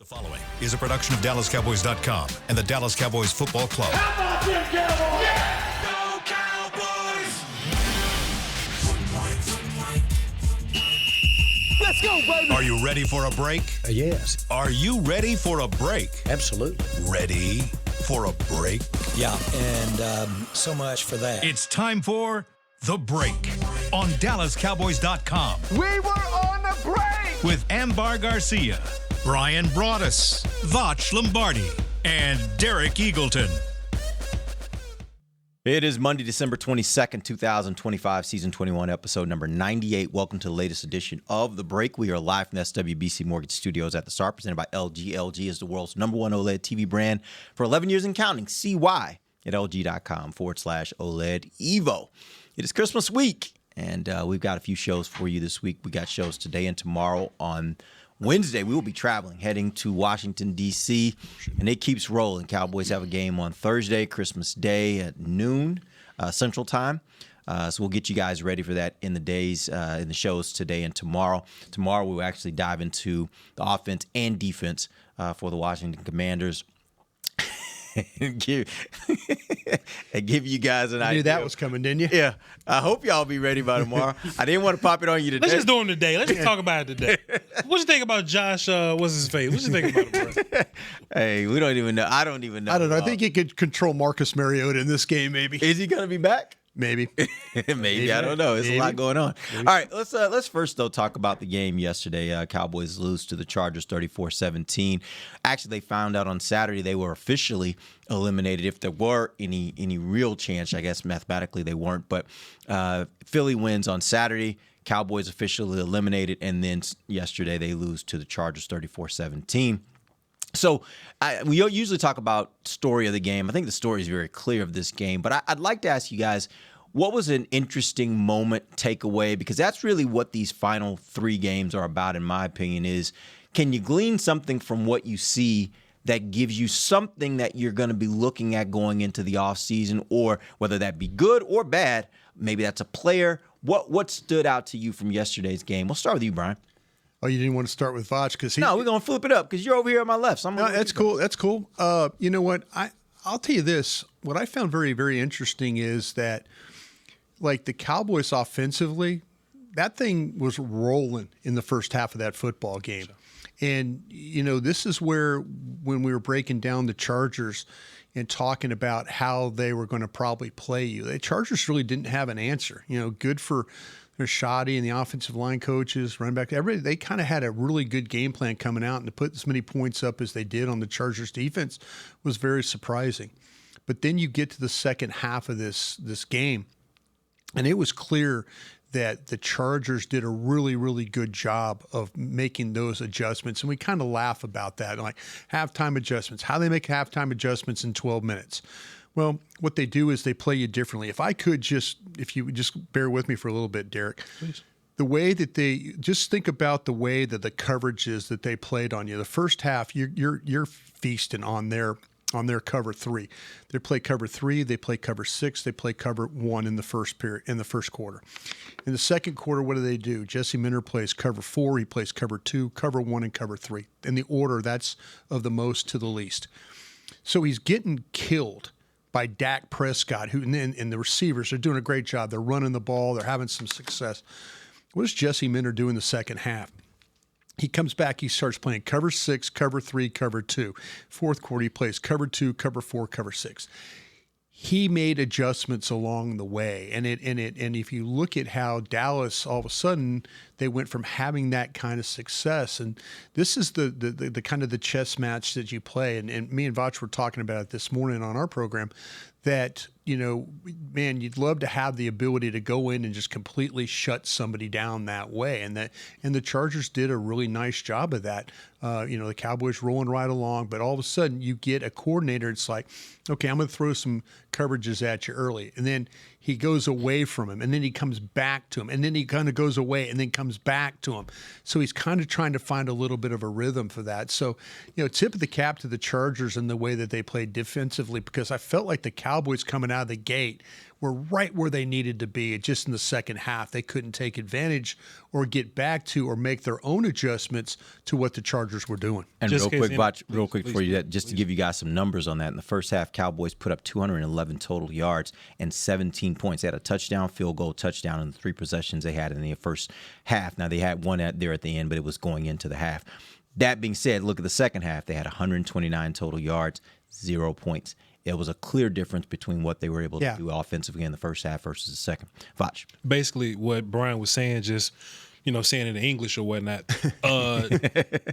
The following is a production of DallasCowboys.com and the Dallas Cowboys Football Club. How about them Cowboys? Yeah! Go Cowboys! Let's go, baby! Are you ready for a break? Yes. Are you ready for a break? Absolutely. Ready for a break? Yeah, and so much for that. It's time for The Break on DallasCowboys.com. We were on the break! With Ambar Garcia, Bryan Broaddus, Voch Lombardi, and Derek Eagleton. It is Monday, December 22nd, 2025, Season 21, Episode number 98. Welcome to the latest edition of The Break. We are live from the SWBC Mortgage Studios at the STAR, presented by LG. LG is the world's #1 OLED TV brand for 11 years and counting. See why at LG.com/OLED Evo. It is Christmas week, and we've got a few shows for you this week. We got shows today and tomorrow. On Wednesday, we will be traveling, heading to Washington, D.C., and it keeps rolling. Cowboys have a game on Thursday, Christmas Day at noon Central Time. So we'll get you guys ready for that in the shows today and tomorrow. Tomorrow, we'll actually dive into the offense and defense for the Washington Commanders. and give you guys an idea. You knew that was coming, didn't you? Yeah. I hope y'all be ready by tomorrow. I didn't want to pop it on you today. Let's just do them today. Let's just talk about it today. What you think about Josh? What's his face? What you think about him, bro? Hey, we don't even know. I don't even know. I don't know. I think he could control Marcus Mariota in this game, maybe. Is he going to be back? Maybe. Maybe. I don't know. There's a lot going on. Maybe. All right. Let's first, though, talk about the game yesterday. Cowboys lose to the Chargers 34-17. Actually, they found out on Saturday they were officially eliminated. If there were any real chance, I guess mathematically they weren't. But Philly wins on Saturday. Cowboys officially eliminated. And then yesterday they lose to the Chargers 34-17. So we usually talk about story of the game. I think the story is very clear of this game. But I'd like to ask you guys, what was an interesting moment takeaway? Because that's really what these final three games are about, in my opinion, is can you glean something from what you see that gives you something that you're going to be looking at going into the offseason, or whether that be good or bad, maybe that's a player. What stood out to you from yesterday's game? We'll start with you, Bryan. Oh, you didn't want to start with Voch because No, we're gonna flip it up because you're over here on my left. So that's cool. That's cool. You know what? I'll tell you this. What I found very, very interesting is that, like, the Cowboys offensively, that thing was rolling in the first half of that football game. And this is where, when we were breaking down the Chargers and talking about how they were going to probably play you, the Chargers really didn't have an answer. Good for Shoddy and the offensive line coaches, running back, everybody, they kind of had a really good game plan coming out, and to put as many points up as they did on the Chargers defense was very surprising. But then you get to the second half of this game, and it was clear that the Chargers did a really, really good job of making those adjustments. And we kind of laugh about that, like halftime adjustments, how they make halftime adjustments in 12 minutes. Well, what they do is they play you differently. If you would just bear with me for a little bit, Derek. Please. The way that just think about the way that the coverage is that they played on you. The first half, you're feasting on their cover three. They play cover three, they play cover six, they play cover one in the first period, in the first quarter. In the second quarter, what do? Jesse Minter plays cover four, he plays cover two, cover one, and cover three. In the order, that's of the most to the least. So he's getting killed by Dak Prescott, and the receivers are doing a great job. They're running the ball. They're having some success. What does Jesse Minter do in the second half? He comes back. He starts playing cover six, cover three, cover two. Fourth quarter, he plays cover two, cover four, cover six. He made adjustments along the way, and if you look at how Dallas, all of a sudden, they went from having that kind of success, and this is the kind of the chess match that you play, and me and Voch were talking about it this morning on our program, that man, you'd love to have the ability to go in and just completely shut somebody down that way, and the Chargers did a really nice job of that. The Cowboys rolling right along, but all of a sudden you get a coordinator. It's like, okay, I'm going to throw some coverages at you early, and then he goes away from him, and then he comes back to him, and then he kind of goes away and then comes back to him. So he's kind of trying to find a little bit of a rhythm for that. So, tip of the cap to the Chargers and the way that they played defensively, because I felt like the Cowboys coming out of the gate were right where they needed to be. Just in the second half, they couldn't take advantage or get back to or make their own adjustments to what the Chargers were doing. And Just real quick, case- real quick for you, just to give you guys some numbers on that. In the first half, Cowboys put up 211 total yards and 17 points. They had a touchdown, field goal, touchdown in the 3 possessions they had in the first half. Now, they had one there at the end, but it was going into the half. That being said, look at the second half. They had 129 total yards, 0 points. It was a clear difference between what they were able to do offensively in the first half versus the second. Voch. Basically, what Brian was saying, just saying it in English or whatnot.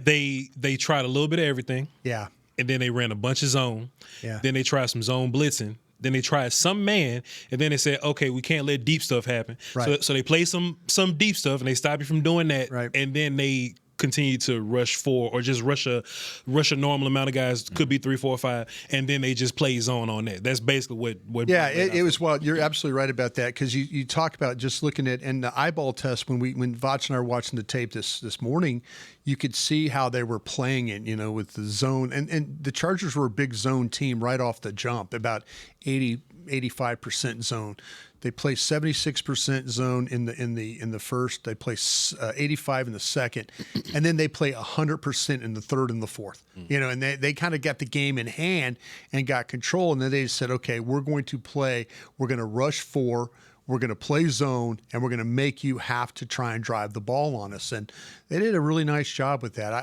They tried a little bit of everything. Yeah. And then they ran a bunch of zone. Yeah. Then they tried some zone blitzing. Then they tried some man, and then they said, "Okay, we can't let deep stuff happen." Right. So they played some deep stuff, and they stopped you from doing that. Right. And then they continue to rush 4 or just rush a normal amount of guys, could be 3, 4, 5, and then they just play zone on that. That's basically what Yeah, it was. Well, you're absolutely right about that, because you talk about just looking at, and the eyeball test when Voch and I were watching the tape this morning, you could see how they were playing it, with the zone, and the Chargers were a big zone team right off the jump, about 85% zone. They play 76% zone in the first. They play 85 in the second, and then they play 100% in the third and the fourth. And they kind of got the game in hand and got control. And then they said, okay, we're going to play. We're going to rush 4. We're going to play zone, and we're going to make you have to try and drive the ball on us. And they did a really nice job with that.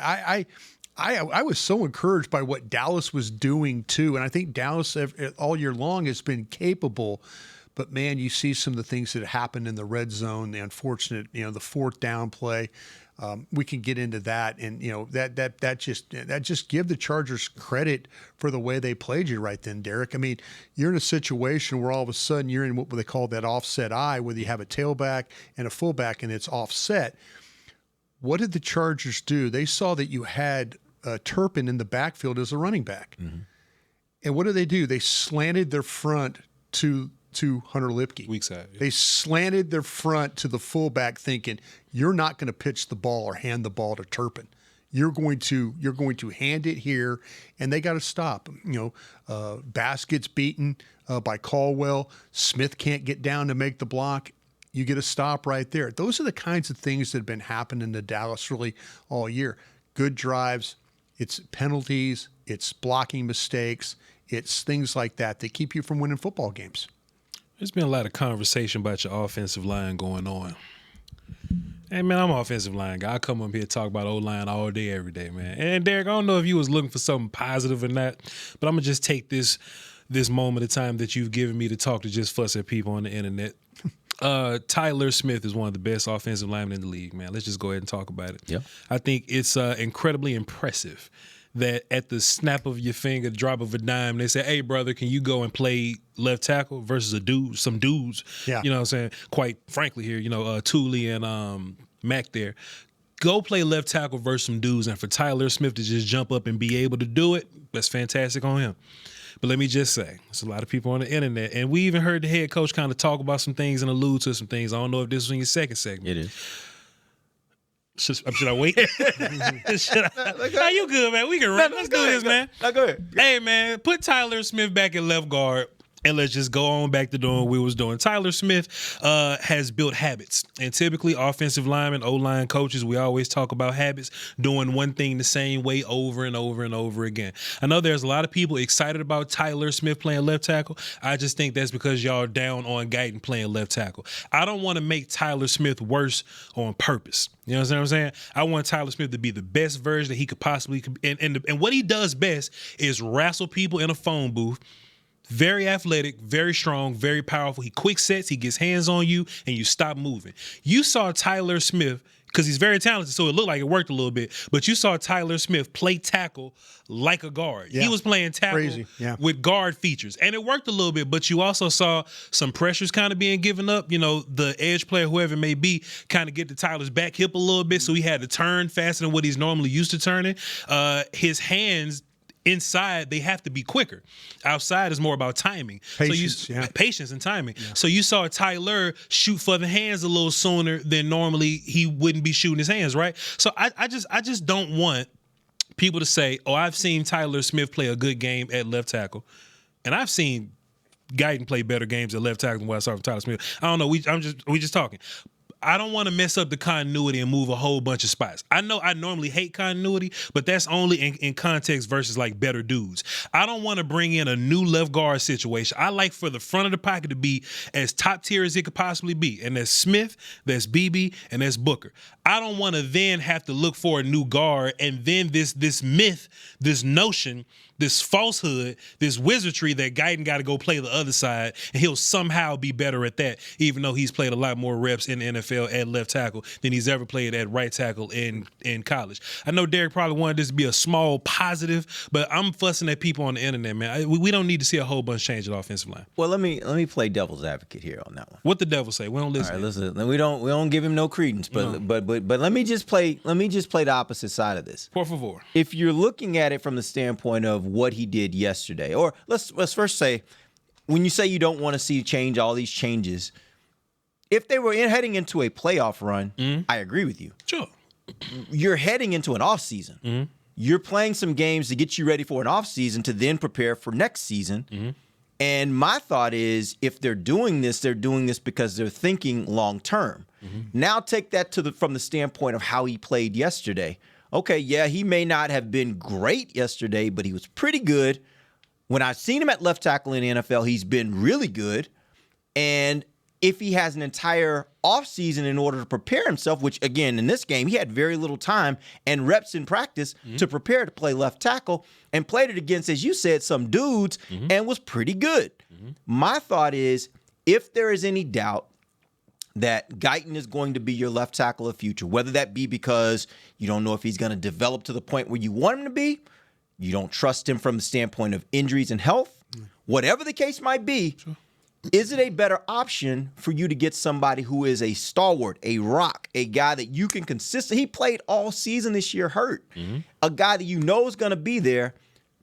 I was so encouraged by what Dallas was doing too, and I think Dallas all year long has been capable. But man, you see some of the things that happened in the red zone, the unfortunate, the fourth down play. We can get into that, and that just give the Chargers credit for the way they played you right then, Derek. I mean, you're in a situation where all of a sudden you're in what they call that offset eye, where you have a tailback and a fullback, and it's offset. What did the Chargers do? They saw that you had Turpin in the backfield as a running back, and what do? They slanted their front to Hunter Lipke. Weak side. Yeah. They slanted their front to the fullback, thinking you're not going to pitch the ball or hand the ball to Turpin. You're going to hand it here, and they got to stop. Bass gets beaten by Caldwell. Smith can't get down to make the block. You get a stop right there. Those are the kinds of things that have been happening to Dallas really all year. Good drives. It's penalties. It's blocking mistakes. It's things like that keep you from winning football games. There's been a lot of conversation about your offensive line going on. Hey, man, I'm an offensive line guy. I come up here and talk about O-line all day, every day, man. And, Derek, I don't know if you was looking for something positive or not, but I'm going to just take this moment of time that you've given me to talk to just fuss at people on the internet. Tyler Smith is one of the best offensive linemen in the league, man. Let's just go ahead and talk about it. Yeah. I think it's incredibly impressive that at the snap of your finger, drop of a dime, they say, "Hey, brother, can you go and play left tackle versus some dudes?" Yeah. You know what I'm saying? Quite frankly here, Thule and Mac there. Go play left tackle versus some dudes, and for Tyler Smith to just jump up and be able to do it, that's fantastic on him. But let me just say, there's a lot of people on the internet, and we even heard the head coach kind of talk about some things and allude to some things. I don't know if this was in your second segment. It is. Should I wait? Nah, you good, man. We can run. Let's do this, man. No, go ahead. Hey, man, put Tyler Smith back at left guard, and let's just go on back to doing what we was doing. Tyler Smith has built habits. And typically offensive linemen, O-line coaches, we always talk about habits, doing one thing the same way over and over and over again. I know there's a lot of people excited about Tyler Smith playing left tackle. I just think that's because y'all down on Guyton playing left tackle. I don't want to make Tyler Smith worse on purpose. You know what I'm saying? I want Tyler Smith to be the best version that he could possibly and what he does best is wrestle people in a phone booth. Very athletic, very strong, very powerful. He quick sets, he gets hands on you, and you stop moving. You saw Tyler Smith, because he's very talented, so it looked like it worked a little bit, but you saw Tyler Smith play tackle like a guard. Yeah. He was playing tackle with guard features, and it worked a little bit, but you also saw some pressures kind of being given up. The edge player, whoever it may be, kind of get to Tyler's back hip a little bit, so he had to turn faster than what he's normally used to turning. His hands inside, they have to be quicker. Outside is more about timing. Patience and timing. Yeah. So you saw Tyler shoot for the hands a little sooner than normally he wouldn't be shooting his hands, right? So I just don't want people to say, "Oh, I've seen Tyler Smith play a good game at left tackle," and I've seen Guyton played better games at left tackle than what I saw from Tyler Smith. I don't know. We just talking. I don't want to mess up the continuity and move a whole bunch of spots. I know I normally hate continuity, but that's only in context versus like better dudes. I don't want to bring in a new left guard situation. I like for the front of the pocket to be as top tier as it could possibly be. And that's Smith, that's BB, and that's Booker. I don't want to then have to look for a new guard and then this myth, this notion, this falsehood, this wizardry that Guyton got to go play the other side, and he'll somehow be better at that, even though he's played a lot more reps in the NFL at left tackle than he's ever played at right tackle in college. I know Derek probably wanted this to be a small positive, but I'm fussing at people on the internet, man. We don't need to see a whole bunch change at offensive line. Well, let me play devil's advocate here on that one. What the devil say? We don't listen. All right, listen. We don't give him no credence, but let me just play the opposite side of this. Por favor. If you're looking at it from the standpoint of what he did yesterday, or let's first say, when you say you don't want to see all these changes, if they were heading into a playoff run, I agree with you. Sure. You're heading into an offseason. You're playing some games to get you ready for an offseason to then prepare for next season. And my thought is, if they're doing this because they're thinking long term. Now take that from the standpoint of how he played yesterday. Okay, yeah, he may not have been great yesterday, but he was pretty good. When I've seen him at left tackle in the NFL, he's been really good. And if he has an entire offseason in order to prepare himself, which, again, in this game, he had very little time and reps in practice to prepare to play left tackle and played it against, as you said, some dudes and was pretty good. My thought is, if there is any doubt that Guyton is going to be your left tackle of the future, whether that be because you don't know if he's going to develop to the point where you want him to be, you don't trust him from the standpoint of injuries and health, whatever the case might be, is it a better option for you to get somebody who is a stalwart, a rock, a guy that you can consistently, he played all season this year hurt, a guy that you know is going to be there,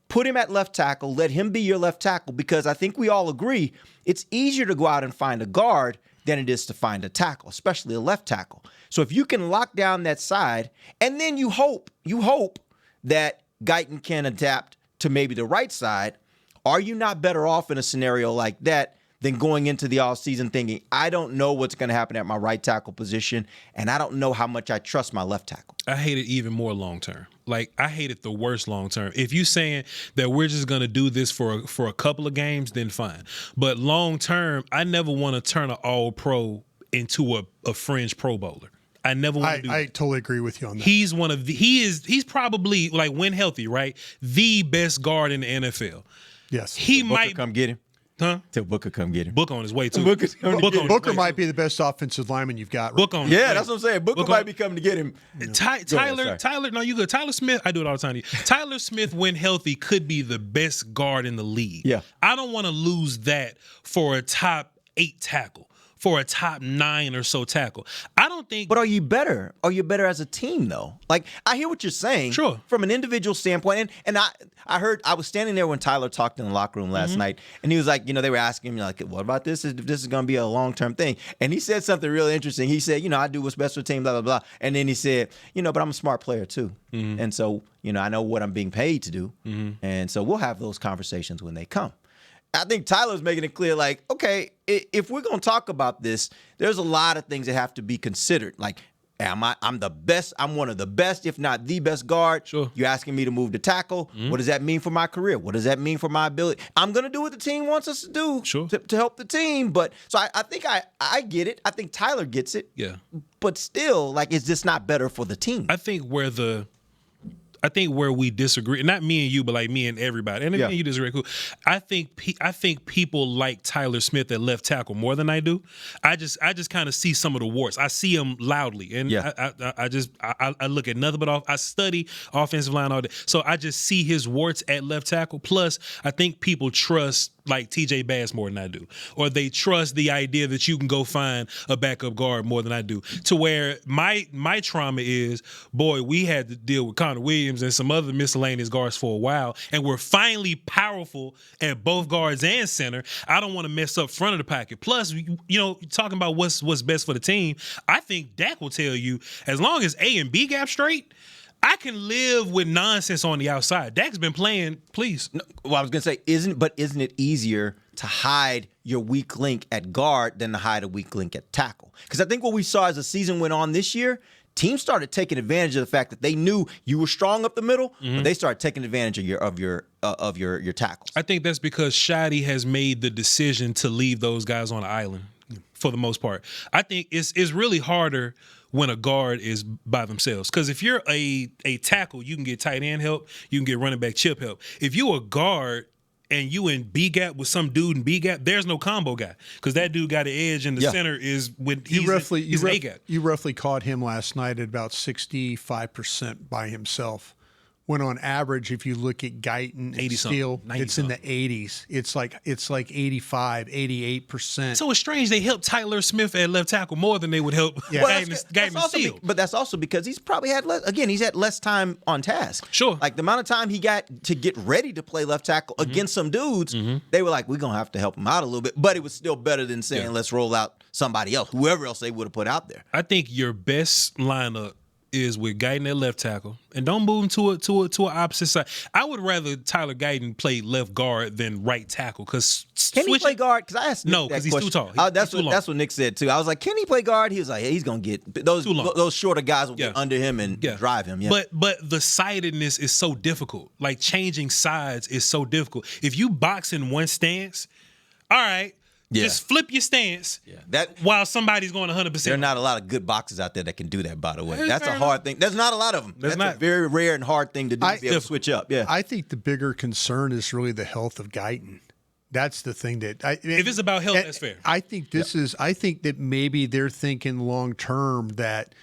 put him at left tackle, let him be your left tackle, because I think we all agree it's easier to go out and find a guard than it is to find a tackle, especially a left tackle. So if you can lock down that side, and then you hope that Guyton can adapt to maybe the right side, are you not better off in a scenario like that than going into the offseason thinking, I don't know what's going to happen at my right tackle position, and I don't know how much I trust my left tackle? I hate it even more long term. Like, I hate it the worst long term. If you're saying that we're just going to do this for a couple of games, then fine. But long term, I never want to turn an all-pro into a fringe Pro Bowler. I never want to do that. I totally agree with you on that. He's he's probably, like, when healthy, right, the best guard in the NFL. Yes. He Booker might come get him. Huh? Tell Booker come get him. Book on his way too. Booker might be the best offensive lineman you've got. Right? Book on. Yeah, that's what I'm saying. Booker might be coming to get him. Tyler, no, you good. Tyler Smith, I do it all the time to you. Tyler Smith, when healthy, could be the best guard in the league. Yeah. I don't want to lose that for a top 8 tackle, for a top 9 or so tackle. I don't think. But are you better? Are you better as a team, though? Like, I hear what you're saying. Sure. From an individual standpoint. And I heard, I was standing there when Tyler talked in the locker room last night, and he was like, they were asking me, like, what about this? This is going to be a long-term thing. And he said something really interesting. He said, I do what's best for the team, blah, blah, blah. And then he said, but I'm a smart player, too. And so, I know what I'm being paid to do. And so we'll have those conversations when they come. I think Tyler's making it clear, like, okay, if we're going to talk about this, there's a lot of things that have to be considered. Like, I'm the best. I'm one of the best, if not the best guard. Sure. You're asking me to move to tackle. What does that mean for my career? What does that mean for my ability? I'm going to do what the team wants us to do to help the team. But so I think I get it. I think Tyler gets it. Yeah. But still, like, is this not better for the team? I think where we disagree, not me and you, but like me and everybody, and me and you disagree, cool. I think people like Tyler Smith at left tackle more than I do. I just kind of see some of the warts. I see them loudly, and I look at nothing but I study offensive line all day, so I just see his warts at left tackle. Plus, I think people trust like TJ Bass more than I do, or they trust the idea that you can go find a backup guard more than I do. To where my trauma is, boy, we had to deal with Connor Williams and some other miscellaneous guards for a while, and we're finally powerful at both guards and center. I don't want to mess up front of the pocket. Plus, talking about what's best for the team, I think Dak will tell you, as long as A and B gap straight, I can live with nonsense on the outside. Dak's been playing, please. No, well, I was going to say, isn't it easier to hide your weak link at guard than to hide a weak link at tackle. Because I think what we saw as the season went on this year, teams started taking advantage of the fact that they knew you were strong up the middle, but they started taking advantage of your tackles. I think that's because Shotty has made the decision to leave those guys on the island for the most part. I think it's really harder when a guard is by themselves. Because if you're a tackle, you can get tight end help, you can get running back chip help. If you a guard and you in B gap with some dude in B gap, there's no combo guy because that dude got an edge and the center is with he's A gap. You roughly caught him last night at about 65% by himself. When on average, if you look at Guyton and Steele, it's in the 80s. It's like 85, 88%. So it's strange they help Tyler Smith at left tackle more than they would help Guyton and Steele. But that's also because he's probably had he's had less time on task. Sure. Like the amount of time he got to get ready to play left tackle against some dudes, they were like, we're going to have to help him out a little bit. But it was still better than saying, let's roll out somebody else, whoever else they would have put out there. I think your best lineup is with Guyton at left tackle, and don't move him to an opposite side. I would rather Tyler Guyton play left guard than right tackle because he play guard? Because I asked Nick no, because he's too tall. That's what Nick said too. I was like, can he play guard? He was like, he's gonna get those shorter guys will get under him and drive him. Yeah. But the sidedness is so difficult. Like changing sides is so difficult. If you box in one stance, all right. Yeah. Just flip your stance while somebody's going 100%. There are not a lot of good boxers out there that can do that, by the way. That's a hard thing. There's not a lot of them. That's a very rare and hard thing to do, to be able to switch up. Yeah. I think the bigger concern is really the health of Guyton. That's the thing that if it's about health, that's fair. I think I think that maybe they're thinking long term that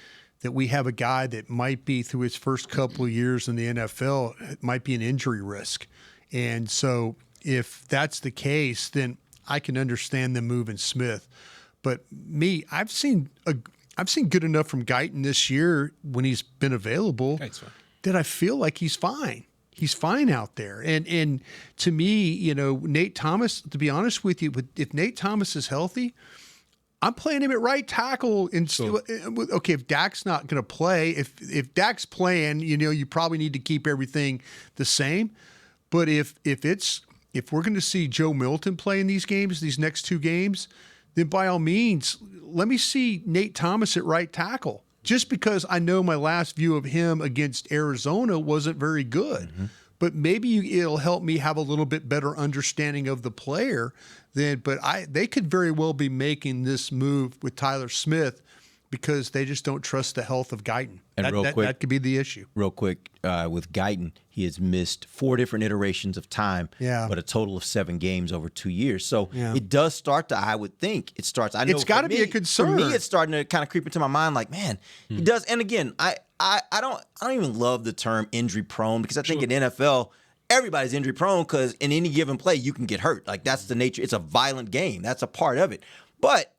we have a guy that might be through his first couple of years in the NFL, it might be an injury risk. And so if that's the case, then I can understand them moving Smith, but I've seen good enough from Guyton this year when he's been available that I feel like he's fine. He's fine out there, and to me, Nate Thomas. To be honest with you, if Nate Thomas is healthy, I'm playing him at right tackle. Okay, if Dak's not going to play, if Dak's playing, you probably need to keep everything the same. But if we're going to see Joe Milton play in these games, these next two games, then by all means, let me see Nate Thomas at right tackle. Just because I know my last view of him against Arizona wasn't very good. Mm-hmm. But maybe it'll help me have a little bit better understanding of the player. But they could very well be making this move with Tyler Smith because they just don't trust the health of Guyton. And that could be the issue. Real quick, with Guyton, he has missed 4 different iterations of time, but a total of 7 games over 2 years. So it does start to, I would think, it starts. I know it's got to be a concern. For me, it's starting to kind of creep into my mind like, man, he does. And again, I don't even love the term injury prone because I think in NFL, everybody's injury prone because in any given play, you can get hurt. Like that's the nature. It's a violent game. That's a part of it. But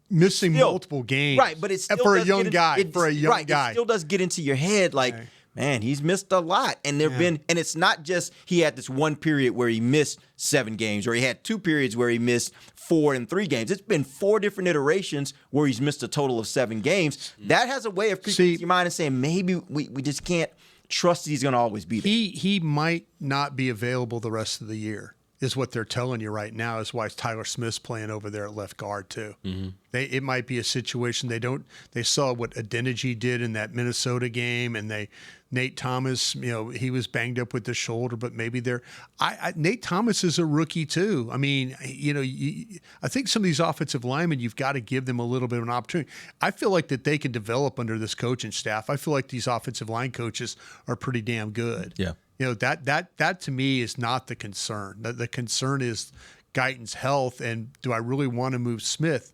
missing multiple games, right? But it's for a young guy. It still does get into your head, like, man, he's missed a lot, and and it's not just he had this one period where he missed 7 games, or he had 2 periods where he missed 4 and 3 games. It's been 4 different iterations where he's missed a total of 7 games. That has a way of creeping into your mind and saying maybe we just can't trust he's going to always be there. He might not be available the rest of the year. Is what they're telling you right now is why Tyler Smith's playing over there at left guard too. Mm-hmm. It might be a situation they saw what Adeniji did in that Minnesota game, and Nate Thomas, he was banged up with the shoulder, but maybe Nate Thomas is a rookie too. I mean, I think some of these offensive linemen, you've got to give them a little bit of an opportunity. I feel like that they can develop under this coaching staff. I feel like these offensive line coaches are pretty damn good. Yeah. That to me is not the concern. The concern is Guyton's health, and do I really want to move Smith?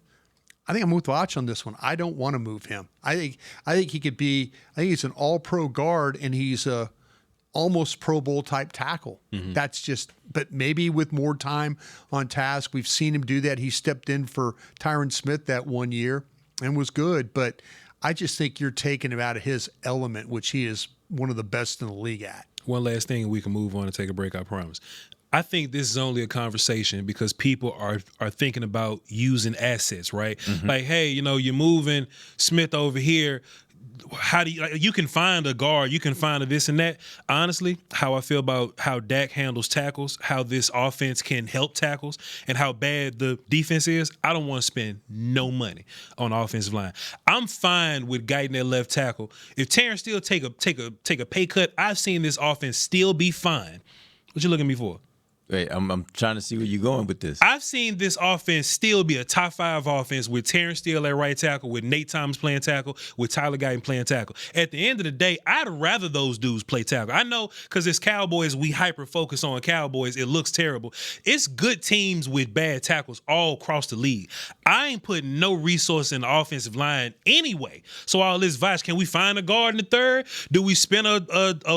I think I'm with Voch on this one. I don't want to move him. I think he could be. I think he's an all-pro guard, and he's a almost Pro Bowl type tackle. Mm-hmm. That's just. But maybe with more time on task, we've seen him do that. He stepped in for Tyron Smith that one year and was good. But I just think you're taking him out of his element, which he is one of the best in the league at. One last thing, and we can move on and take a break, I promise. I think this is only a conversation because people are thinking about using assets, right? Mm-hmm. Like, hey, you're moving Smith over here. how do you can find a guard, you can find a this and that. Honestly, how I feel about how Dak handles tackles, how this offense can help tackles, and how bad the defense is, I don't want to spend no money on the offensive line. I'm fine with guiding that left tackle. If Terrence Steele take a pay cut, I've seen this offense still be fine. What you looking at me for? Wait, I'm trying to see where you're going with this. I've seen this offense still be a top 5 offense with Terrence Steele at right tackle, with Nate Thomas playing tackle, with Tyler Guyton playing tackle. At the end of the day, I'd rather those dudes play tackle. I know because it's Cowboys, we hyper-focus on Cowboys. It looks terrible. It's good teams with bad tackles all across the league. I ain't putting no resource in the offensive line anyway. So all this, Voch, can we find a guard in the third? Do we spend a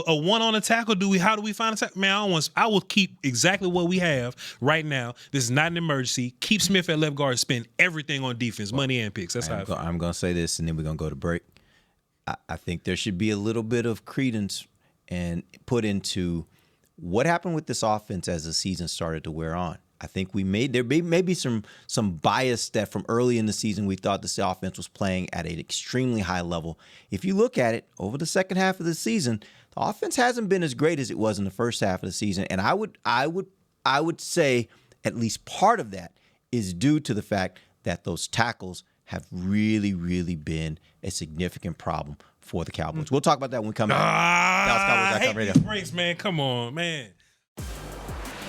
one on a tackle? How do we find a tackle? Man, I will keep exactly what we have right now. This is not an emergency. Keep Smith at left guard. Spend everything on defense, money and picks. That's how I feel. I'm going to say this, and then we're going to go to break. I think there should be a little bit of credence and put into what happened with this offense as the season started to wear on. I think there may be some bias that from early in the season we thought this offense was playing at an extremely high level. If you look at it over the second half of the season, the offense hasn't been as great as it was in the first half of the season, and I would say at least part of that is due to the fact that those tackles have really, really been a significant problem for the Cowboys. We'll talk about that when we come back. I hate these breaks, man. Come on, man.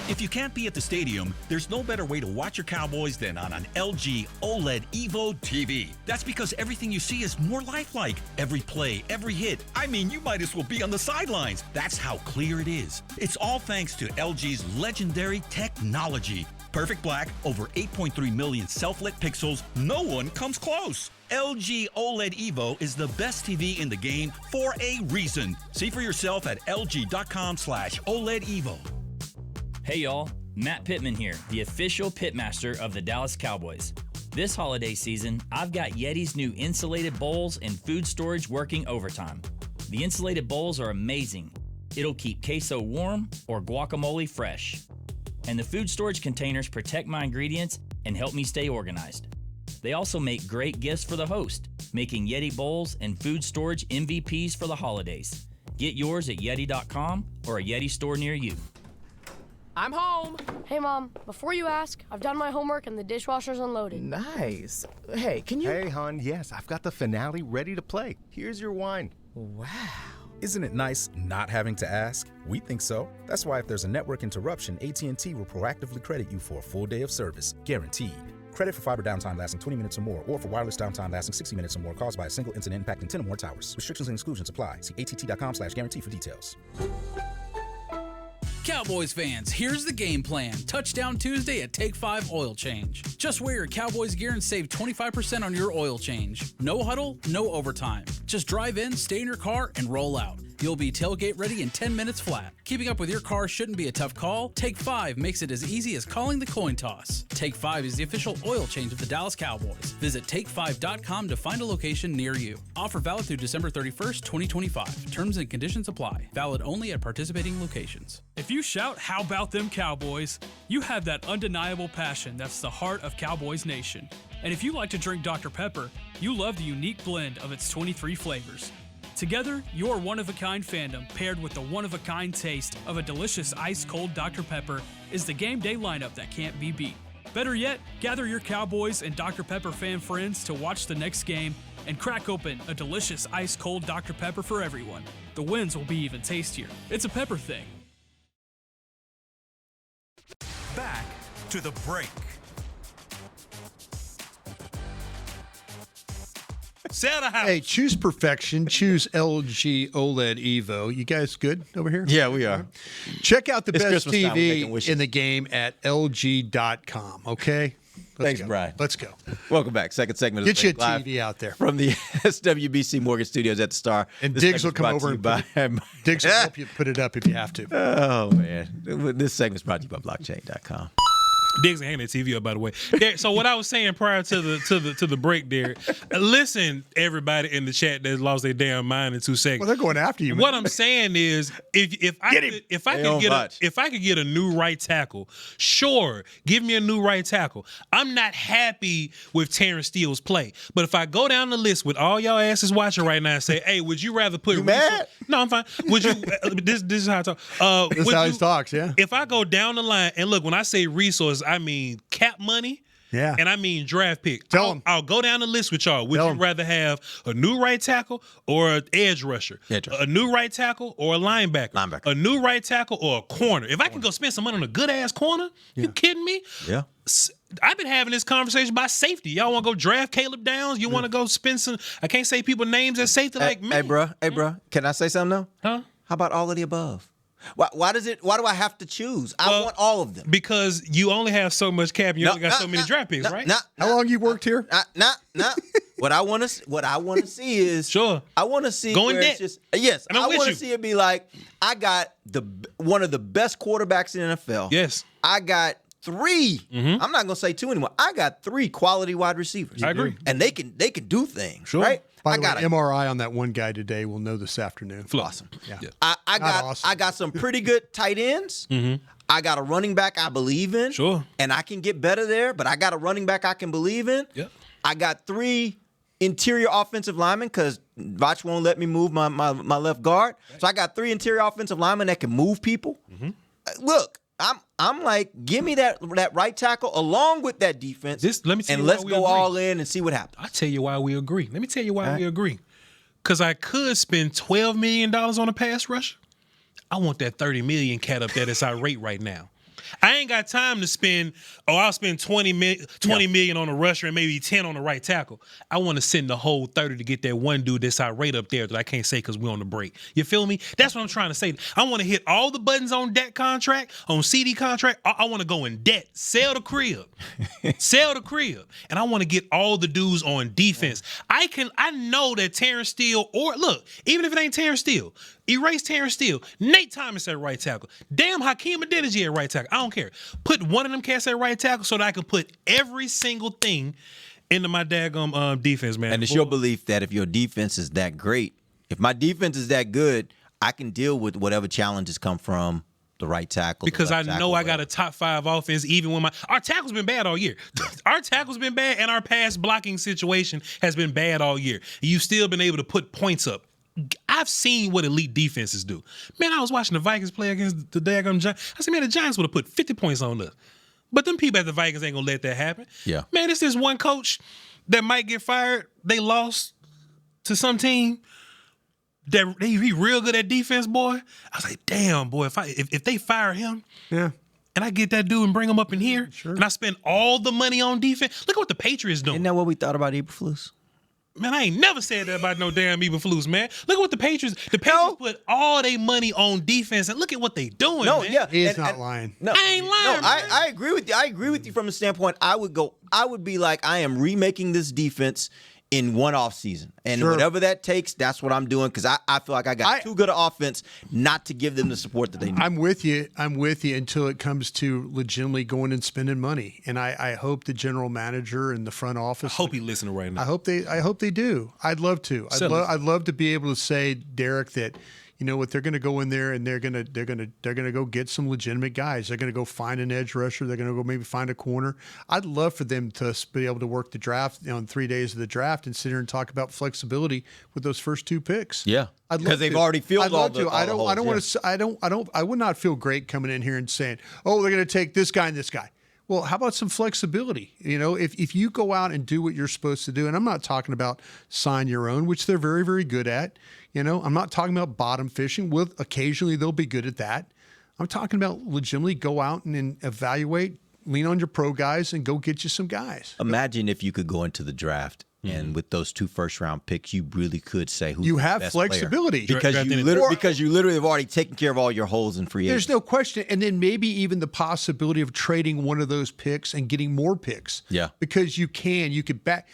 If you can't be at the stadium, there's no better way to watch your Cowboys than on an LG OLED Evo TV. That's because everything you see is more lifelike. Every play, every hit. I mean, you might as well be on the sidelines. That's how clear it is. It's all thanks to LG's legendary technology. Perfect black, over 8.3 million self-lit pixels. No one comes close. LG OLED Evo is the best TV in the game for a reason. See for yourself at lg.com/OLED Evo. Hey y'all, Matt Pittman here, the official pitmaster of the Dallas Cowboys. This holiday season, I've got Yeti's new insulated bowls and food storage working overtime. The insulated bowls are amazing. It'll keep queso warm or guacamole fresh. And the food storage containers protect my ingredients and help me stay organized. They also make great gifts for the host, making Yeti bowls and food storage MVPs for the holidays. Get yours at Yeti.com or a Yeti store near you. I'm home. Hey, Mom, before you ask, I've done my homework and the dishwasher's unloaded. Nice. Hey, can you... Hey, hon, yes, I've got the finale ready to play. Here's your wine. Wow. Isn't it nice not having to ask? We think so. That's why if there's a network interruption, AT&T will proactively credit you for a full day of service, guaranteed. Credit for fiber downtime lasting 20 minutes or more, or for wireless downtime lasting 60 minutes or more caused by a single incident impacting 10 or more towers. Restrictions and exclusions apply. See att.com/guarantee for details. Cowboys fans, here's the game plan. Touchdown Tuesday at Take 5 Oil Change. Just wear your Cowboys gear and save 25% on your oil change. No huddle, no overtime. Just drive in, stay in your car, and roll out. You'll be tailgate ready in 10 minutes flat. Keeping up with your car shouldn't be a tough call. Take 5 makes it as easy as calling the coin toss. Take 5 is the official oil change of the Dallas Cowboys. Visit take5.com to find a location near you. Offer valid through December 31st, 2025. Terms and conditions apply. Valid only at participating locations. If you shout, "How about them Cowboys?" you have that undeniable passion that's the heart of Cowboys Nation. And if you like to drink Dr. Pepper, you love the unique blend of its 23 flavors. Together, your one-of-a-kind fandom paired with the one-of-a-kind taste of a delicious ice-cold Dr. Pepper is the game day lineup that can't be beat. Better yet, gather your Cowboys and Dr. Pepper fan friends to watch the next game and crack open a delicious ice-cold Dr. Pepper for everyone. The wins will be even tastier. It's a pepper thing. Back to the break. Sell the house. Hey, choose perfection. Choose LG OLED Evo. You guys good over here? Yeah, we are. Check out the It's best Christmas time. We're making TV wishes. in the game at LG.com. Okay? Thanks, Brian. Let's go. Welcome back. Second segment. Get you a live TV out there. from the SWBC Mortgage Studios at the Star. And This Diggs will segment's come brought over to you and by- Diggs will help you put it up if you have to. Oh man, this segment's brought to you by blockchain.com. Diggs and hang that TV up, by the way. So what I was saying prior to the break there, listen, everybody in the chat that lost their damn mind in 2 seconds. Well, they're going after you, man. What I'm saying is, if I could get a new right tackle, sure, give me a new right tackle. I'm not happy with Terrence Steele's play, but if I go down the list with all y'all asses watching right now and say, hey, would you rather put? You mad? No, I'm fine. Would you? This is how I talk. This is how he talks. Yeah. If I go down the line and look, when I say resources, I mean cap money. Yeah. And I mean draft pick. I'll go down the list with y'all. Would you rather have a new right tackle or an edge rusher? A new right tackle or a linebacker? A new right tackle or a corner? If I can go spend some money on a good-ass corner, you kidding me? Yeah. I've been having this conversation about safety. Y'all want to go draft Caleb Downs? You want to go spend some – I can't say people names at safety like me. Hey, bro. Can I say something, though? Huh? How about all of the above? Why do I have to choose? I want all of them. Because you only have so much cap. You only got so many draft picks, right? How long you worked here? What I want to see is sure. I want to see go in debt. Yes, and I want to see it be like I got one of the best quarterbacks in the NFL. Yes, I got 3. I'm not gonna say 2 anymore. I got 3 quality wide receivers. I agree, and they can do things. Sure. Right. By the way, MRI on that one guy today. We'll know this afternoon. Awesome. Yeah. I got some pretty good tight ends. I got a running back I believe in. Sure. And I can get better there, but I got a running back I can believe in. Yep. I got 3 interior offensive linemen because Voch won't let me move my left guard. So I got 3 interior offensive linemen that can move people. Look, I'm like, give me that right tackle along with that defense. Let's go all in and see what happens. I'll tell you why we agree. Let me tell you why we agree. Because I could spend $12 million on a pass rusher. I want that $30 million cat up there that's our rate right now. I ain't got time to spend, I'll spend $20 million on a rusher and maybe 10 on the right tackle. I want to send the whole 30 to get that one dude that's our rate up there that I can't say because we're on the break. You feel me? That's what I'm trying to say. I want to hit all the buttons on debt contract, on CD contract. I want to go in debt. Sell the crib. Sell the crib. And I want to get all the dudes on defense. I know that Terrence Steele, or look, even if it ain't Terrence Steele, erase Terrence Steele. Nate Thomas at right tackle. Damn Hakeem Adeniji at right tackle. I don't care. Put one of them cats at right tackle so that I can put every single thing into my daggum defense, man. And it's your belief that if your defense is that great, if my defense is that good, I can deal with whatever challenges come from the right tackle. Because I know I got a top 5 offense even when our tackle's been bad all year. Our tackle's been bad and our pass blocking situation has been bad all year. You've still been able to put points up. I've seen what elite defenses do. Man, I was watching the Vikings play against the daggum Giants. I said, man, the Giants would have put 50 points on us. But them people at the Vikings ain't going to let that happen. Yeah. Man, it's this one coach that might get fired. They lost to some team that he real good at defense, boy. I was like, damn, boy, if they fire him, yeah, and I get that dude and bring him up in here, and I spend all the money on defense. Look at what the Patriots doing. Isn't that what we thought about Eberflus? Man, I ain't never said that about no damn Eberflus, man. Look at what the Patriots put all their money on defense, and look at what they doing, man. Yeah. He is not lying. No, I ain't lying. No, I agree with you. I agree with you from the standpoint I would be like, I am remaking this defense in one offseason. And whatever that takes, that's what I'm doing because I feel like I got too good an offense not to give them the support that they need. I'm with you until it comes to legitimately going and spending money. And I hope the general manager and the front office. I hope he listening right now. I hope they do. I'd love to. I'd love to be able to say, Derek, that you know what, they're going to go in there and they're going to go get some legitimate guys. They're going to go find an edge rusher. They're going to go maybe find a corner. I'd love for them to be able to work the draft on 3 days of the draft and sit here and talk about flexibility with those first 2 picks. Yeah, because they've already filled all the holes. I would not feel great coming in here and saying, oh, they're going to take this guy and this guy. Well, how about some flexibility? You know, if you go out and do what you're supposed to do, and I'm not talking about sign your own, which they're very, very good at. You know, I'm not talking about bottom fishing. Occasionally they'll be good at that. I'm talking about legitimately go out and evaluate, lean on your pro guys, and go get you some guys. Imagine if you could go into the draft and with those 2 first-round picks, you really could say who's you the have best flexibility player. Because you literally have already taken care of all your holes in free agency. There's no question, and then maybe even the possibility of trading one of those picks and getting more picks. Yeah, because you could back.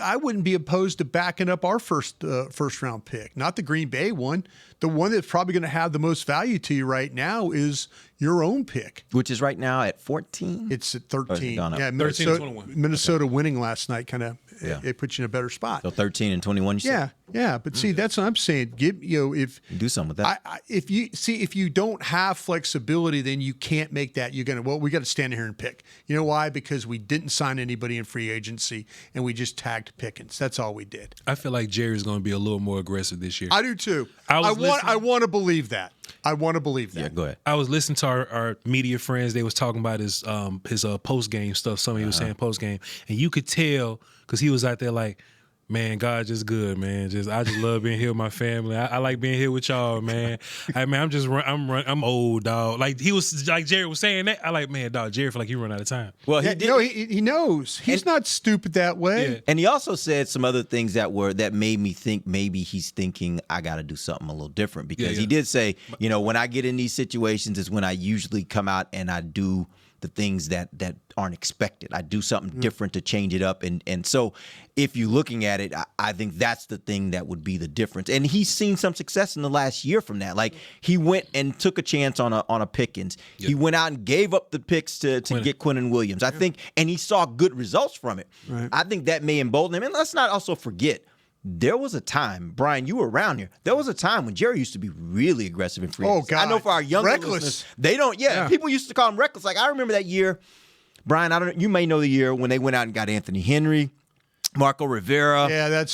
I wouldn't be opposed to backing up our first round pick, not the Green Bay one. The one that's probably going to have the most value to you right now is your own pick, which is right now at 14. It's at 13. Yeah, Minnesota winning last night kind of it puts you in a better spot. So 13 and 21. Yeah. But see, that's what I'm saying. If do something with that. If you don't have flexibility, then you can't make that. We got to stand here and pick. You know why? Because we didn't sign anybody in free agency and we just tagged Pickens. That's all we did. I feel like Jerry's going to be a little more aggressive this year. I do too. I want to believe that. Yeah, go ahead. I was listening to our media friends. They was talking about his post game stuff. Somebody was saying post game, and you could tell because he was out there like, man, God just good, man. I just love being here with my family. I like being here with y'all, man. I'm old, dog. Like he was like Jerry was saying that. I like, man, dog. Jerry feel like he run out of time. Well, he knows. He's not stupid that way. Yeah. And he also said some other things that made me think maybe he's thinking I got to do something a little different because he did say, when I get in these situations is when I usually come out and I do the things that aren't expected. I do something different to change it up. And so if you're looking at it, I think that's the thing that would be the difference. And he's seen some success in the last year from that. Like he went and took a chance on a Pickens. Yep. He went out and gave up the picks to get Quinnen Williams. I think, and he saw good results from it. Right. I think that may embolden him. And let's not also forget, there was a time, Brian, you were around here. There was a time when Jerry used to be really aggressive in free agency. Oh, God. I know for our younger listeners, they don't. Yeah, people used to call him reckless. Like I remember that year, Brian. You may know the year when they went out and got Anthony Henry, Marco Rivera. Yeah,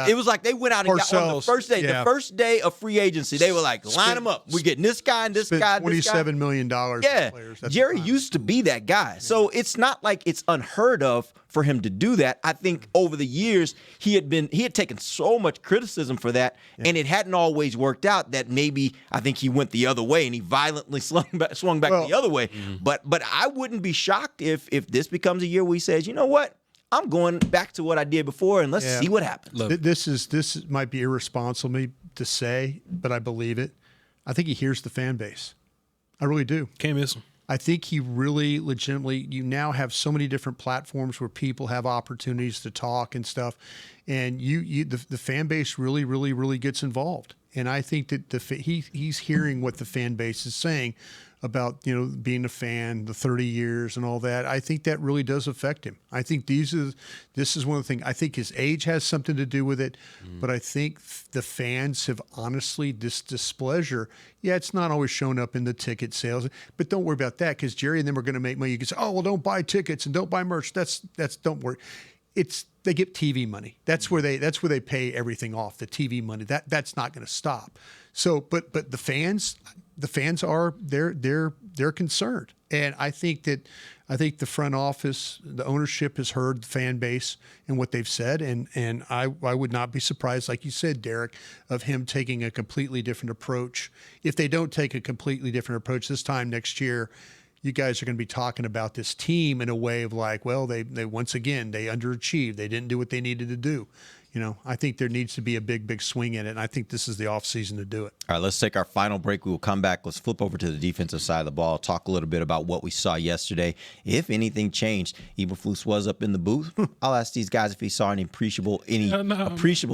It was like they went out and got on the first day. Yeah. The first day of free agency, they were like, line them up. We're getting this guy and this guy. $27 million. Yeah, Jerry used to be that guy. So it's not like it's unheard of for him to do that. I think over the years he had taken so much criticism for that, and it hadn't always worked out. That maybe I think he went the other way and he violently swung back the other way. But I wouldn't be shocked if this becomes a year where he says, you know what? I'm going back to what I did before, and let's see what happens. This might be irresponsible to say, but I believe it. I think he hears the fan base. I really do. Can't miss him. I think he really legitimately, you now have so many different platforms where people have opportunities to talk and stuff. And the fan base really, really, really gets involved. And I think that he's hearing what the fan base is saying about, being a fan, the 30 years and all that. I think that really does affect him. I think this is one of the things. I think his age has something to do with it, but I think the fans have honestly, this displeasure, it's not always shown up in the ticket sales, but don't worry about that because Jerry and them are going to make money. You can say, oh, well, don't buy tickets and don't buy merch. That's don't worry. They get TV money. That's where they pay everything off, the TV money. That's not going to stop. So, but the fans are they're concerned, and I think the front office, the ownership has heard the fan base and what they've said, and I would not be surprised, like you said, Derek, of him taking a completely different approach. If they don't take a completely different approach this time next year, you guys are going to be talking about this team in a way of like, well, they once again, they underachieved. They didn't do what they needed to do. I think there needs to be a big swing in it, and I think this is the offseason to do it. All right, let's take our final break. We will come back. Let's flip over to the defensive side of the ball, talk a little bit about what we saw yesterday. If anything changed, Eberflus was up in the booth. I'll ask these guys if he saw any appreciable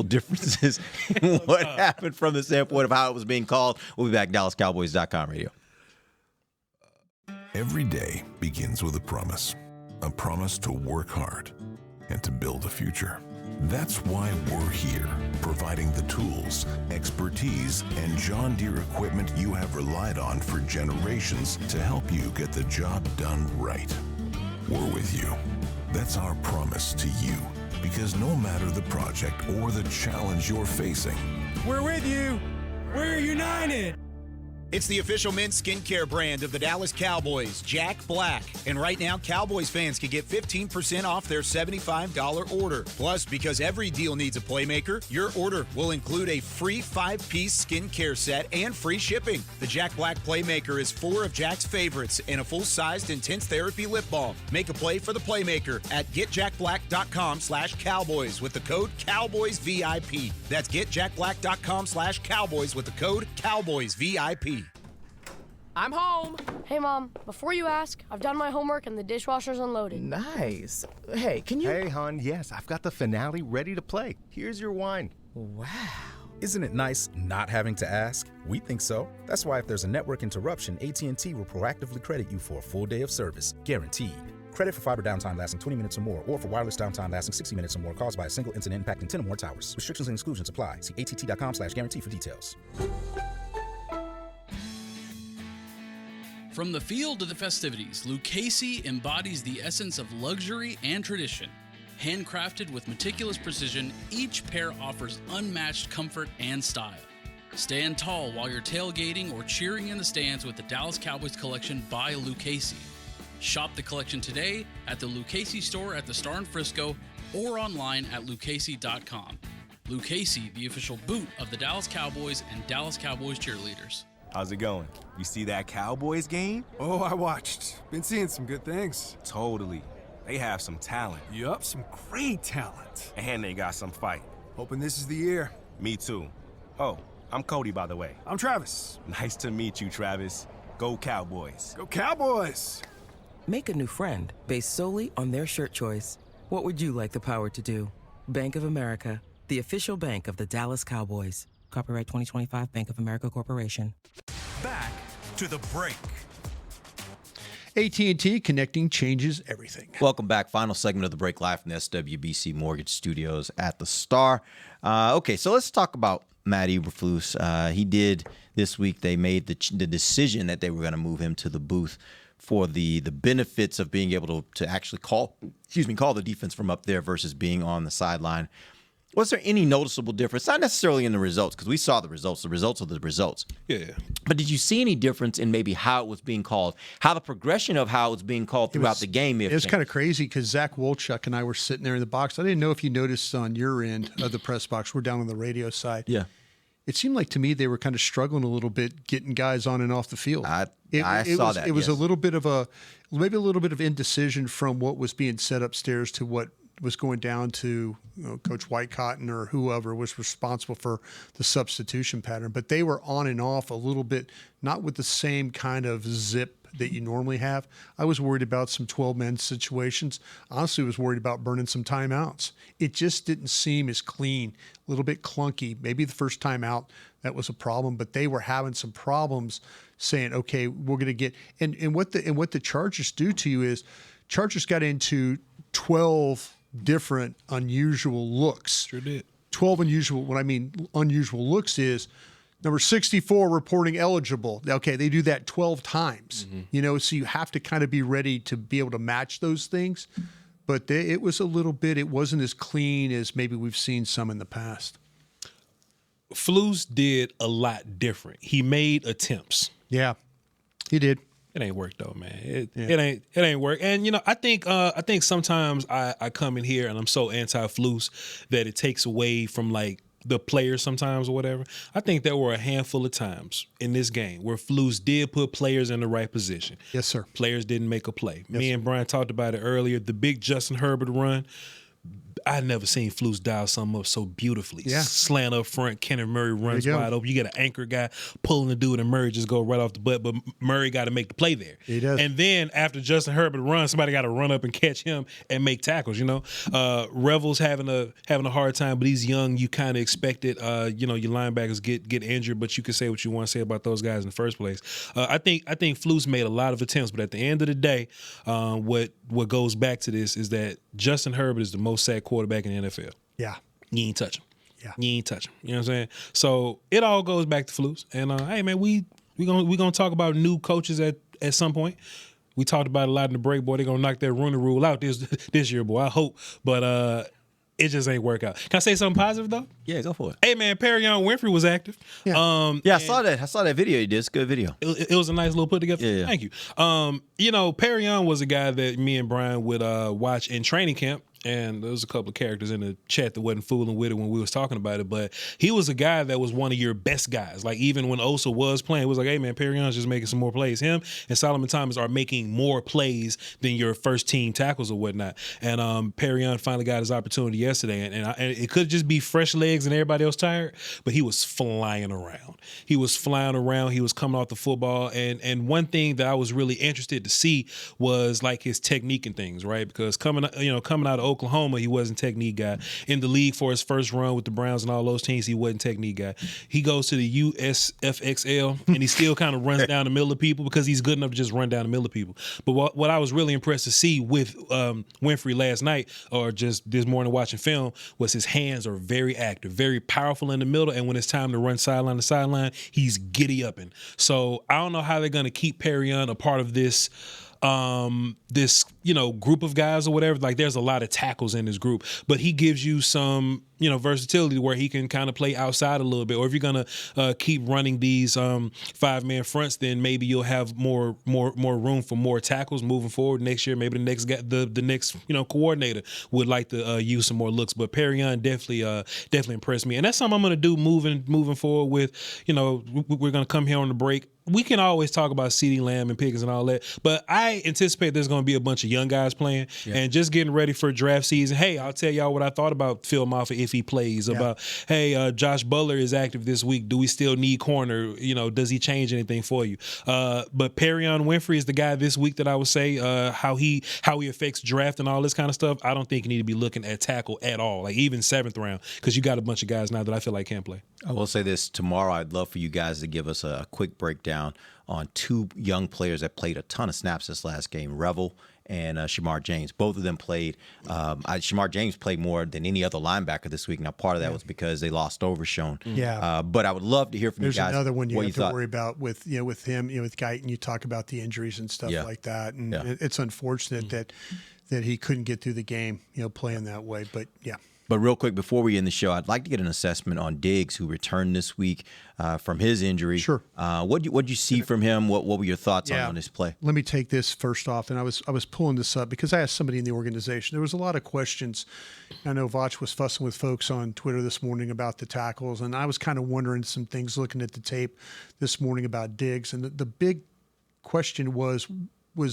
differences in what happened from the standpoint of how it was being called. We'll be back. DallasCowboys.com radio. Every day begins with a promise to work hard and to build a future. That's why we're here, providing the tools, expertise, and John Deere equipment you have relied on for generations to help you get the job done right. We're with you. That's our promise to you, because no matter the project or the challenge you're facing, we're with you. We're united. It's the official men's skincare brand of the Dallas Cowboys, Jack Black. And right now, Cowboys fans can get 15% off their $75 order. Plus, because every deal needs a playmaker, your order will include a free 5-piece skincare set and free shipping. The Jack Black Playmaker is 4 of Jack's favorites and a full-sized intense therapy lip balm. Make a play for the Playmaker at getjackblack.com/Cowboys with the code CowboysVIP. That's getjackblack.com/Cowboys with the code CowboysVIP. I'm home. Hey, Mom, before you ask, I've done my homework and the dishwasher's unloaded. Nice. Hey, can you... Hey, hon, yes, I've got the finale ready to play. Here's your wine. Wow. Isn't it nice not having to ask? We think so. That's why if there's a network interruption, AT&T will proactively credit you for a full day of service, guaranteed. Credit for fiber downtime lasting 20 minutes or more, or for wireless downtime lasting 60 minutes or more caused by a single incident impacting 10 or more towers. Restrictions and exclusions apply. See att.com/guarantee for details. From the field to the festivities, Lucchese embodies the essence of luxury and tradition. Handcrafted with meticulous precision, each pair offers unmatched comfort and style. Stand tall while you're tailgating or cheering in the stands with the Dallas Cowboys collection by Lucchese. Shop the collection today at the Lucchese store at the Star in Frisco or online at lucchese.com. Lucchese, the official boot of the Dallas Cowboys and Dallas Cowboys cheerleaders. How's it going? You see that Cowboys game? Oh, I watched. Been seeing some good things. Totally. They have some talent. Yup, some great talent. And they got some fight. Hoping this is the year. Me too. Oh, I'm Cody, by the way. I'm Travis. Nice to meet you, Travis. Go Cowboys. Go Cowboys! Make a new friend based solely on their shirt choice. What would you like the power to do? Bank of America, the official bank of the Dallas Cowboys. Copyright 2025 Bank of America Corporation. Back to the break. AT&T, connecting changes everything. Welcome back. Final segment of the break, live from the SWBC Mortgage Studios at the Star. Okay, so let's talk about Matt Eberflus. He did this week. They made the decision that they were going to move him to the booth for the benefits of being able to actually call the defense from up there versus being on the sideline. Was there any noticeable difference? Not necessarily in the results, because we saw the results. The results are the results. Yeah. But did you see any difference in maybe how it was being called, how the progression of how it was being called throughout the game? It was kind of crazy because Zach Wolchuk and I were sitting there in the box. I didn't know if you noticed on your end of the press box. We're down on the radio side. Yeah. It seemed like to me they were kind of struggling a little bit getting guys on and off the field. I saw that. It was a little bit of maybe a little bit of indecision from what was being said upstairs to what was going down to Coach Whitecotton or whoever was responsible for the substitution pattern. But they were on and off a little bit, not with the same kind of zip that you normally have. I was worried about some 12-man situations. Honestly, I was worried about burning some timeouts. It just didn't seem as clean, a little bit clunky. Maybe the first time out, that was a problem, but they were having some problems saying, okay, we're going to get – and what the Chargers do to you is Chargers got into 12 different unusual looks. Sure did. 12 unusual. What I mean unusual looks is number 64 reporting eligible. Okay, they do that 12 times. So you have to kind of be ready to be able to match those things. But it was a little bit, it wasn't as clean as maybe we've seen some in the past. Flus did a lot different. He made attempts. Yeah, he did. It ain't work though, man. It ain't work. And I think sometimes I come in here and I'm so anti-Flus that it takes away from like the players sometimes or whatever. I think there were a handful of times in this game where Flus did put players in the right position. Yes, sir. Players didn't make a play. Me and Brian talked about it earlier. The big Justin Herbert run. I never seen Flus dial something up so beautifully. Yeah. Slant up front, Kenneth Murray runs wide open. You get an anchor guy pulling the dude, and Murray just go right off the butt, but Murray got to make the play there. He does. And then after Justin Herbert runs, somebody got to run up and catch him and make tackles, Revel's having a hard time, but he's young. You kind of expect it. Your linebackers get injured, but you can say what you want to say about those guys in the first place. I think Flus made a lot of attempts, but at the end of the day, what goes back to this is that Justin Herbert is the most sacked quarterback in the NFL. Yeah. You ain't touch him. Yeah. You ain't touch him. You know what I'm saying? So it all goes back to Flus. And hey man, we gonna talk about new coaches at some point. We talked about it a lot in the break, boy. They're gonna knock that Rooney Rule out this year, boy. I hope. But it just ain't work out. Can I say something positive though? Yeah, go for it. Hey man, Perrion Winfrey was active. Yeah. I saw that. I saw that video you did. It's a good video. It was a nice little put together. Yeah. Thank you. Perrion was a guy that me and Brian would watch in training camp and there was a couple of characters in the chat that wasn't fooling with it when we was talking about it, but he was a guy that was one of your best guys. Like, even when Osa was playing, it was like, hey, man, Perion's just making some more plays. Him and Solomon Thomas are making more plays than your first-team tackles or whatnot. And Perrion finally got his opportunity yesterday, and it could just be fresh legs and everybody else tired, but he was flying around. He was flying around. He was coming off the football, and one thing that I was really interested to see was, like, his technique and things, right? Because coming out of Oklahoma, he wasn't technique guy. In the league for his first run with the Browns and all those teams, he wasn't technique guy. He goes to the USFXL, and he still kind of runs down the middle of people because he's good enough to just run down the middle of people. But what I was really impressed to see with Winfrey last night, or just this morning watching film, was his hands are very active, very powerful in the middle, and when it's time to run sideline to sideline, he's giddy-upping. So I don't know how they're going to keep Perrion a part of this group of guys or whatever. Like, there's a lot of tackles in this group, but he gives you some, versatility where he can kind of play outside a little bit. Or if you're gonna keep running these 5-man fronts, then maybe you'll have more room for more tackles moving forward next year. Maybe the next guy, the next coordinator would like to use some more looks. But Perrion definitely impressed me, and that's something I'm gonna do moving forward with. We're gonna come here on the break. We can always talk about CeeDee Lamb and Pickens and all that, but I anticipate there's going to be a bunch of young guys playing and just getting ready for draft season. Hey, I'll tell y'all what I thought about Phil Moffitt if he plays. About, hey, Josh Butler is active this week. Do we still need corner? Does he change anything for you? But Perrion Winfrey is the guy this week that I would say how he affects draft and all this kind of stuff. I don't think you need to be looking at tackle at all, like even 7th round, because you got a bunch of guys now that I feel like can play. I will say this, tomorrow I'd love for you guys to give us a quick breakdown on 2 young players that played a ton of snaps this last game, Revel and Shamar James. Both of them played. Shamar James played more than any other linebacker this week. Now, part of that was because they lost Overshown. Yeah. But I would love to hear from you guys. There's another one you have to thought. worry about with him, with Guyton. You talk about the injuries and stuff like that, and it's unfortunate that he couldn't get through the game, playing that way. But yeah. But real quick, before we end the show, I'd like to get an assessment on Diggs, who returned this week from his injury. Sure. What'd you see from him? What were your thoughts on his play? Let me take this first off, and I was pulling this up because I asked somebody in the organization. There was a lot of questions. I know Voch was fussing with folks on Twitter this morning about the tackles, and I was kind of wondering some things looking at the tape this morning about Diggs. And the big question was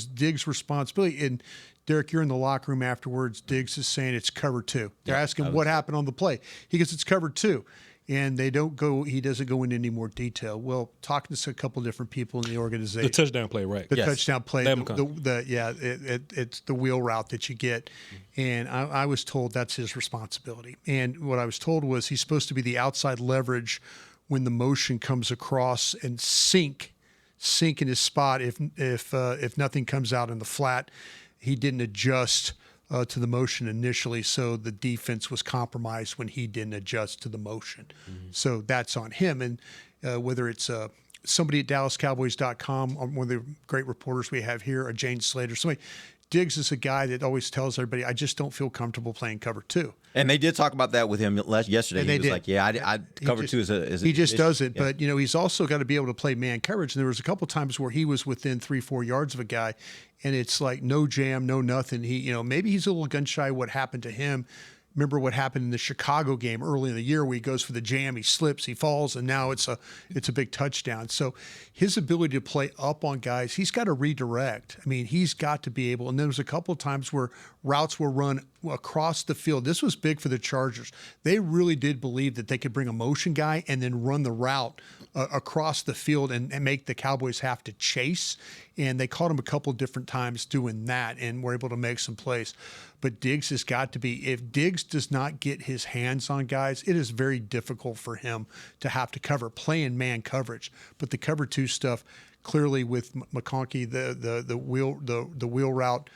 Diggs' responsibility. And Derek, you're in the locker room afterwards. Diggs is saying it's cover 2. They're asking what happened on the play. He goes, it's cover 2. And he doesn't go into any more detail. Well, talking to a couple of different people in the organization. The touchdown play, right? The touchdown play. It's the wheel route that you get. And I was told that's his responsibility. And what I was told was he's supposed to be the outside leverage when the motion comes across and sink in his spot if nothing comes out in the flat. He didn't adjust to the motion initially, so the defense was compromised when he didn't adjust to the motion. Mm-hmm. So that's on him. And whether it's somebody at DallasCowboys.com, one of the great reporters we have here, or Jane Slater, somebody, Diggs is a guy that always tells everybody, I just don't feel comfortable playing cover 2. And they did talk about that with him yesterday. He was like, I cover 2 is a he just doesn't. Yeah. But, he's also got to be able to play man coverage. And there was a couple times where he was within 3-4 yards of a guy, and it's like no jam, no nothing. He, maybe he's a little gun shy what happened to him. Remember what happened in the Chicago game early in the year where he goes for the jam, he slips, he falls, and now it's a big touchdown. So his ability to play up on guys, he's got to redirect. I mean, he's got to be able. And there was a couple of times where routes were run across the field. This was big for the Chargers. They really did believe that they could bring a motion guy and then run the route across the field and make the Cowboys have to chase. And they caught him a couple of different times doing that and were able to make some plays. But Diggs has got to be, if Diggs does not get his hands on guys, it is very difficult for him to have to cover, playing man coverage. But the cover 2 stuff, clearly with McConkey, the wheel route,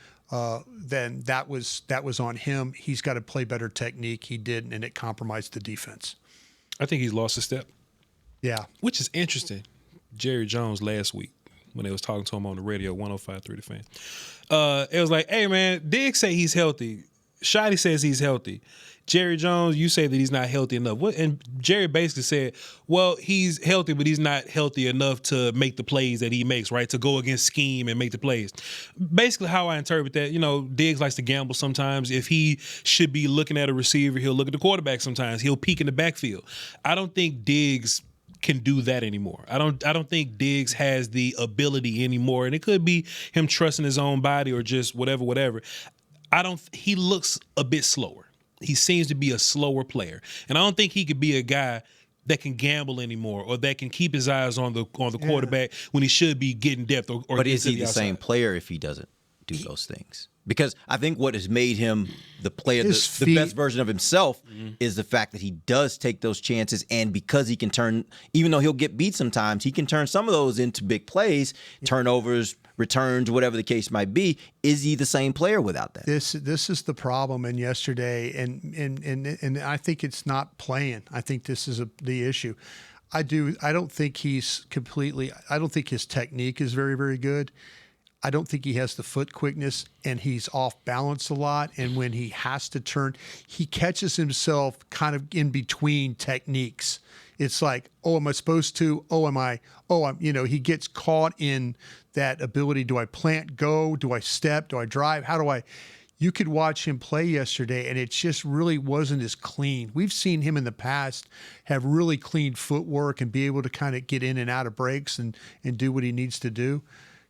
then that was on him. He's got to play better technique. He didn't, and it compromised the defense. I think he's lost a step. Yeah. Which is interesting. Jerry Jones last week, when they was talking to him on the radio, 105.3 The Fan. It was like, hey, man, Diggs say he's healthy. Shotty says he's healthy. Jerry Jones, you say that he's not healthy enough. And Jerry basically said, well, he's healthy, but he's not healthy enough to make the plays that he makes, right? To go against scheme and make the plays. Basically, how I interpret that, Diggs likes to gamble sometimes. If he should be looking at a receiver, he'll look at the quarterback sometimes. He'll peek in the backfield. I don't think Diggs can do that anymore. I don't think Diggs has the ability anymore, and it could be him trusting his own body or just whatever. He looks a bit slower. He seems to be a slower player, and I don't think he could be a guy that can gamble anymore or that can keep his eyes on the quarterback when he should be getting depth. But is he the same player if he doesn't do those things? Because I think what has made him the player, the best version of himself, is the fact that he does take those chances, and because he can turn, even though he'll get beat sometimes, he can turn some of those into big plays, turnovers, returns, whatever the case might be. Is he the same player without that? This is the problem. And yesterday, and I think it's not playing. I think this is the issue. I don't think he's completely. I don't think his technique is very, very good. I don't think he has the foot quickness, and he's off balance a lot. And when he has to turn, he catches himself kind of in between techniques. It's like, oh, am I supposed to? Oh, am I? Oh, I'm. He gets caught in that ability. Do I plant, go? Do I step? Do I drive? How do I? You could watch him play yesterday, and it just really wasn't as clean. We've seen him in the past have really clean footwork and be able to kind of get in and out of breaks and do what he needs to do.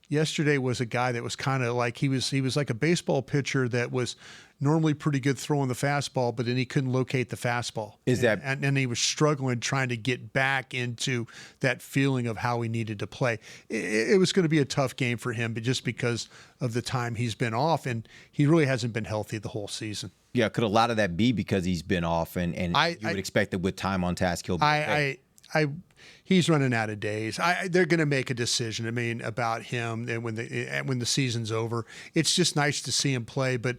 Yesterday was a guy that was kind of like he was like a baseball pitcher that was normally pretty good throwing the fastball, but then he couldn't locate the fastball. And he was struggling trying to get back into that feeling of how he needed to play. It was going to be a tough game for him, but just because of the time he's been off, and he really hasn't been healthy the whole season. Yeah, could a lot of that be because he's been off, and you would expect that with time on task he'll be okay? He's running out of days. They're going to make a decision. About him, and when the season's over, it's just nice to see him play. But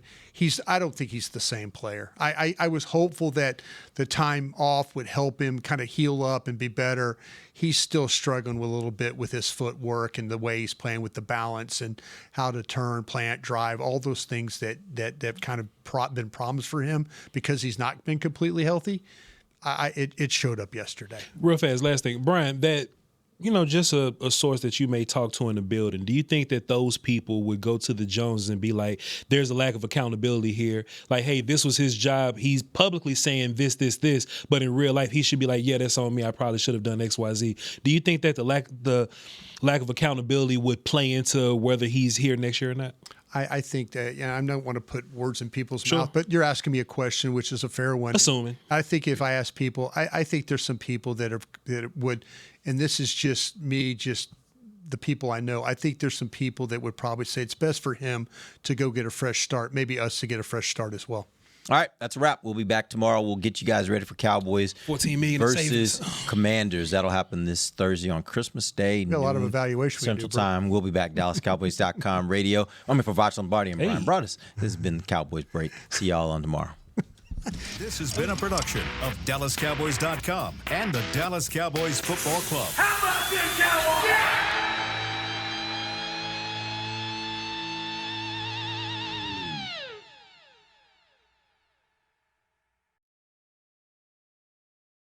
I don't think he's the same player. I was hopeful that the time off would help him kind of heal up and be better. He's still struggling a little bit with his footwork and the way he's playing with the balance and how to turn, plant, drive, all those things that kind of been problems for him because he's not been completely healthy. It showed up yesterday. Real fast, last thing. Brian, that, just a source that you may talk to in the building, do you think that those people would go to the Joneses and be like, there's a lack of accountability here? Like, hey, this was his job. He's publicly saying this, but in real life, he should be like, yeah, that's on me. I probably should have done X, Y, Z. Do you think that the lack of accountability would play into whether he's here next year or not? I think that, I don't want to put words in people's mouth, but you're asking me a question, which is a fair one. Assuming. I think if I ask people, I think there's some people that would, and this is just me, just the people I know. I think there's some people that would probably say it's best for him to go get a fresh start, maybe us to get a fresh start as well. All right, that's a wrap. We'll be back tomorrow. We'll get you guys ready for Cowboys $14 million versus Commanders. That'll happen this Thursday on Christmas Day. A lot of evaluation. Central Time. We'll be back. DallasCowboys.com radio. For Voch Lombardi and Bryan Broaddus. This has been the Cowboys Break. See y'all on tomorrow. This has been a production of DallasCowboys.com and the Dallas Cowboys Football Club. How about this, Cowboys? Yeah!